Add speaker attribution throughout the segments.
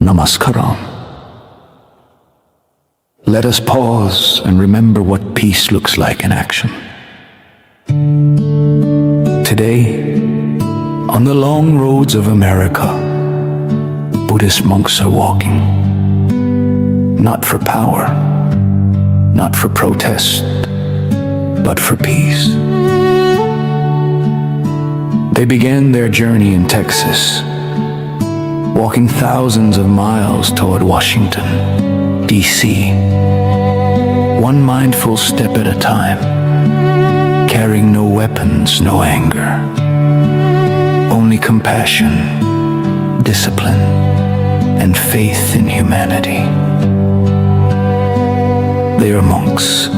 Speaker 1: Namaskaram. Let us pause and remember what peace looks like in action. Today, on the long roads of America, Buddhist monks are walking. Not for power, not for protest, but for peace. They began their journey in Texas, walking thousands of miles toward Washington, D.C. One mindful step at a time, carrying no weapons, no anger, only compassion, discipline, and faith in humanity. They are monks,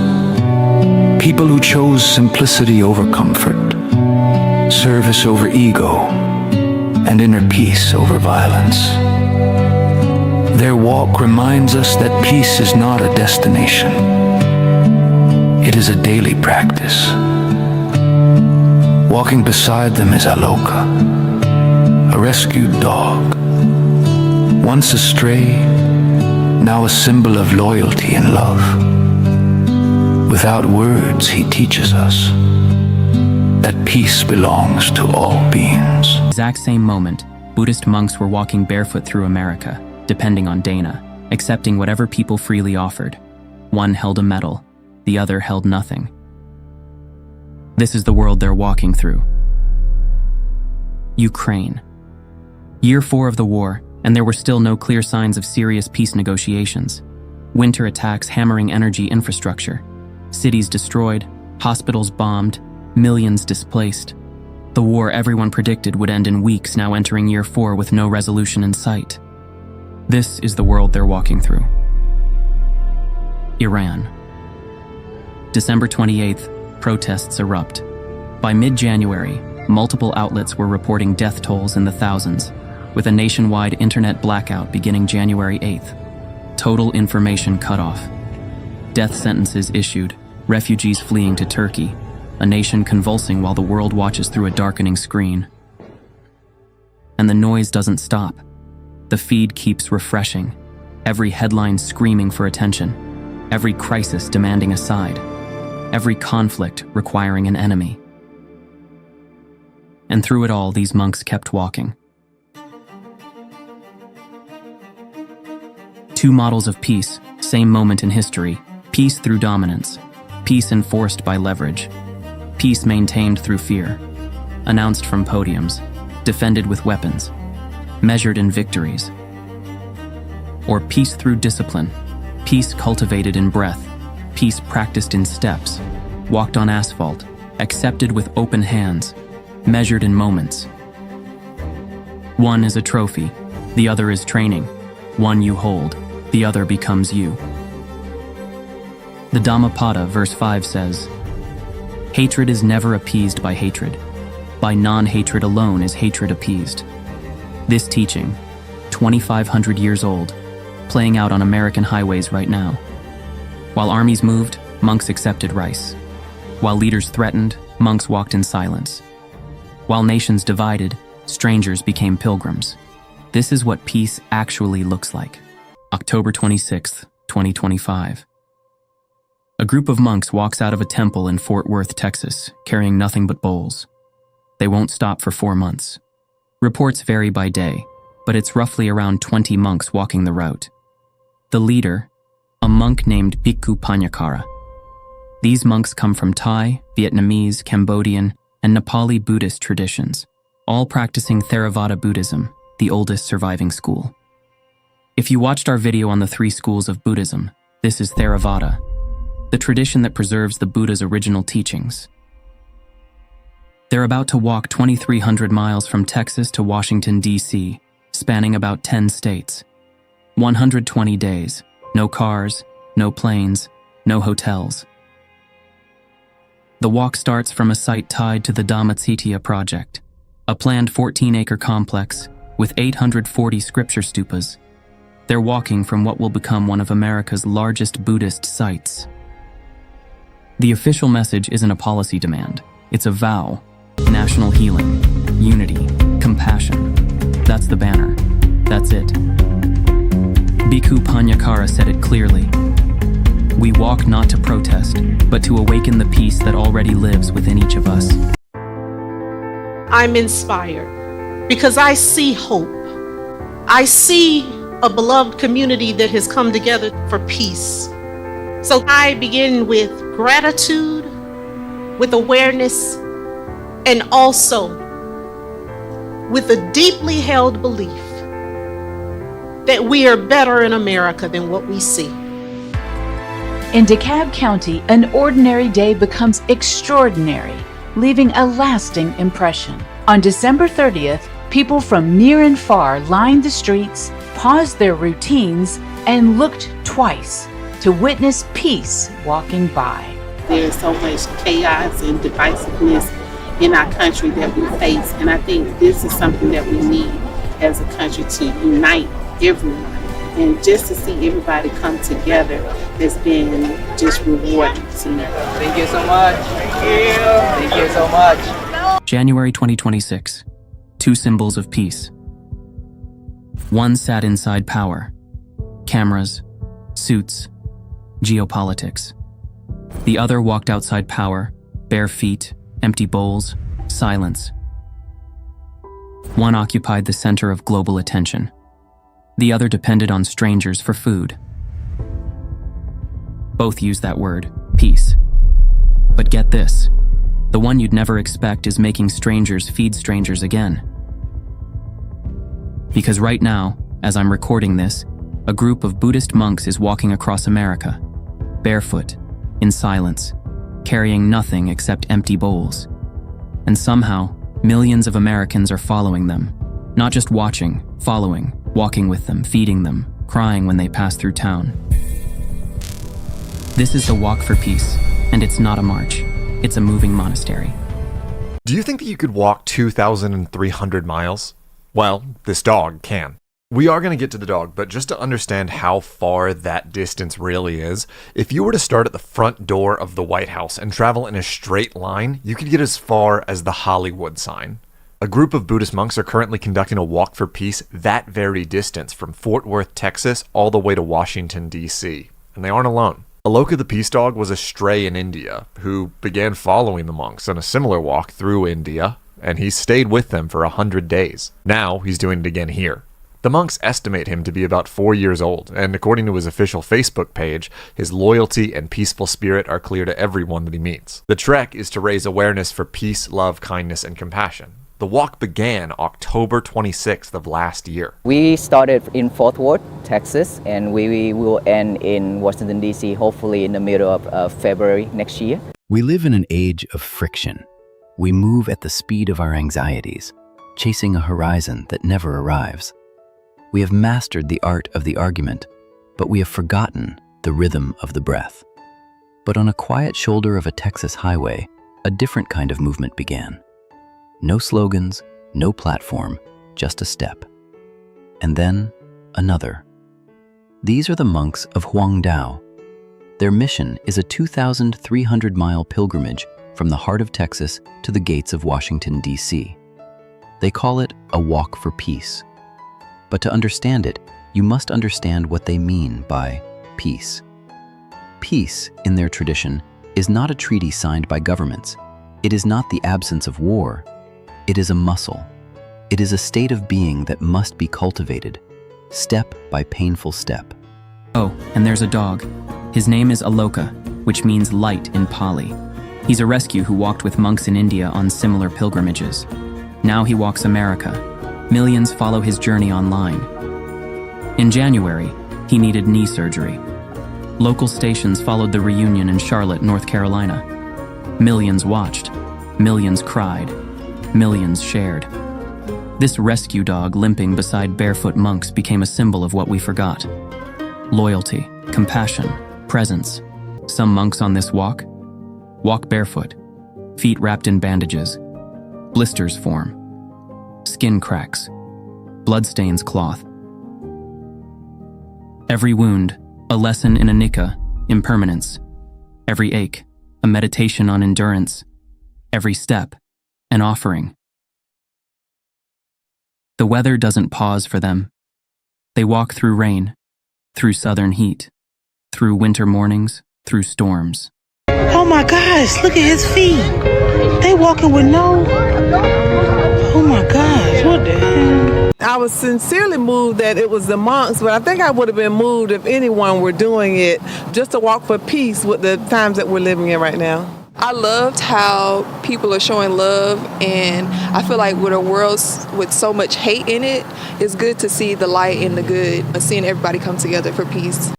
Speaker 1: people who chose simplicity over comfort, service over ego, and inner peace over violence. Their walk reminds us that peace is not a destination. It is a daily practice. Walking beside them is Aloka, a rescued dog, once a stray, now a symbol of loyalty and love. Without words, he teaches us that peace belongs to all beings.
Speaker 2: Exact same moment, Buddhist monks were walking barefoot through America, depending on Dana, accepting whatever people freely offered. One held a medal, the other held nothing. This is the world they're walking through. Ukraine. Year 4 of the war, and there were still no clear signs of serious peace negotiations. Winter attacks hammering energy infrastructure. Cities destroyed, hospitals bombed, millions displaced. The war everyone predicted would end in weeks now entering year 4 with no resolution in sight. This is the world they're walking through. Iran. December 28th, protests erupt. By mid-January, multiple outlets were reporting death tolls in the thousands, with a nationwide internet blackout beginning January 8th. Total information cut off. Death sentences issued, refugees fleeing to Turkey, a nation convulsing while the world watches through a darkening screen. And the noise doesn't stop. The feed keeps refreshing, every headline screaming for attention, every crisis demanding a side, every conflict requiring an enemy. And through it all, these monks kept walking. Two models of peace, same moment in history: peace through dominance, peace enforced by leverage, peace maintained through fear, announced from podiums, defended with weapons, measured in victories. Or peace through discipline, peace cultivated in breath, peace practiced in steps, walked on asphalt, accepted with open hands, measured in moments. One is a trophy, the other is training. One you hold, the other becomes you. The Dhammapada, verse 5 says, "Hatred is never appeased by hatred. By non-hatred alone is hatred appeased." This teaching, 2,500 years old, playing out on American highways right now. While armies moved, monks accepted rice. While leaders threatened, monks walked in silence. While nations divided, strangers became pilgrims. This is what peace actually looks like. October 26th, 2025. A group of monks walks out of a temple in Fort Worth, Texas, carrying nothing but bowls. They won't stop for 4 months. Reports vary by day, but it's roughly around 20 monks walking the route. The leader, a monk named Bhikkhu Panyakara. These monks come from Thai, Vietnamese, Cambodian, and Nepali Buddhist traditions, all practicing Theravada Buddhism, the oldest surviving school. If you watched our video on the 3 schools of Buddhism, this is Theravada, the tradition that preserves the Buddha's original teachings. They're about to walk 2,300 miles from Texas to Washington, D.C., spanning about 10 states. 120 days, no cars, no planes, no hotels. The walk starts from a site tied to the Dhammatsitiya project, a planned 14-acre complex with 840 scripture stupas. They're walking from what will become one of America's largest Buddhist sites. The official message isn't a policy demand, it's a vow. National healing, unity, compassion. That's the banner. That's it. Bhikkhu Panyakara said it clearly. We walk not to protest, but to awaken the peace that already lives within each of us.
Speaker 3: I'm inspired because I see hope. I see a beloved community that has come together for peace. So I begin with gratitude, with awareness, and also with a deeply held belief that we are better in America than what we see.
Speaker 4: In DeKalb County, an ordinary day becomes extraordinary, leaving a lasting impression. On December 30th, people from near and far lined the streets, paused their routines, and looked twice to witness peace walking by.
Speaker 5: There's so much chaos and divisiveness in our country that we face, and I think this is something that we need as a country to unite everyone. And just to see everybody come together has been just rewarding to me.
Speaker 6: Thank you so much. Thank you so much.
Speaker 2: January 2026. Two symbols of peace. One sat inside power. Cameras, suits, geopolitics. The other walked outside power, bare feet, empty bowls, silence. One occupied the center of global attention. The other depended on strangers for food. Both use that word, peace. But get this, the one you'd never expect is making strangers feed strangers again. Because right now, as I'm recording this, a group of Buddhist monks is walking across America, barefoot, in silence, carrying nothing except empty bowls. And somehow, millions of Americans are following them. Not just watching, following, walking with them, feeding them, crying when they pass through town. This is the Walk for Peace, and it's not a march. It's a moving monastery.
Speaker 7: Do you think that you could walk 2,300 miles? Well, this dog can. We are going to get to the dog, but just to understand how far that distance really is, if you were to start at the front door of the White House and travel in a straight line, you could get as far as the Hollywood sign. A group of Buddhist monks are currently conducting a walk for peace that very distance from Fort Worth, Texas, all the way to Washington, D.C. And they aren't alone. Aloka the Peace Dog was a stray in India who began following the monks on a similar walk through India, and he stayed with them for 100 days. Now he's doing it again here. The monks estimate him to be about 4 years old, and according to his official Facebook page, his loyalty and peaceful spirit are clear to everyone that he meets. The trek is to raise awareness for peace, love, kindness, and compassion. The walk began October 26th of last year.
Speaker 6: We started in Fort Worth, Texas, and we will end in Washington, D.C., hopefully in the middle of February next year.
Speaker 8: We live in an age of friction. We move at the speed of our anxieties, chasing a horizon that never arrives. We have mastered the art of the argument, but we have forgotten the rhythm of the breath. But on a quiet shoulder of a Texas highway, a different kind of movement began. No slogans, no platform, just a step. And then, another. These are the monks of Huangdao. Their mission is a 2,300-mile pilgrimage from the heart of Texas to the gates of Washington, D.C. They call it a walk for peace. But to understand it, you must understand what they mean by peace. Peace, in their tradition, is not a treaty signed by governments. It is not the absence of war. It is a muscle. It is a state of being that must be cultivated, step by painful step.
Speaker 2: Oh, and there's a dog. His name is Aloka, which means light in Pali. He's a rescue who walked with monks in India on similar pilgrimages. Now he walks America. Millions follow his journey online. In January, he needed knee surgery. Local stations followed the reunion in Charlotte, North Carolina. Millions watched. Millions cried. Millions shared. This rescue dog limping beside barefoot monks became a symbol of what we forgot. Loyalty, compassion, presence. Some monks on this walk barefoot, feet wrapped in bandages. Blisters form. Skin cracks. Bloodstains cloth. Every wound, a lesson in anicca, impermanence. Every ache, a meditation on endurance. Every step, an offering. The weather doesn't pause for them. They walk through rain, through southern heat, through winter mornings, through storms.
Speaker 9: Oh my gosh, look at his feet. They walking with no... Oh my gosh, what the hell?
Speaker 10: I was sincerely moved that it was the monks, but I think I would have been moved if anyone were doing it just to walk for peace with the times that we're living in right now.
Speaker 11: I loved how people are showing love, and I feel like with a world with so much hate in it, it's good to see the light and the good, seeing everybody come together for peace.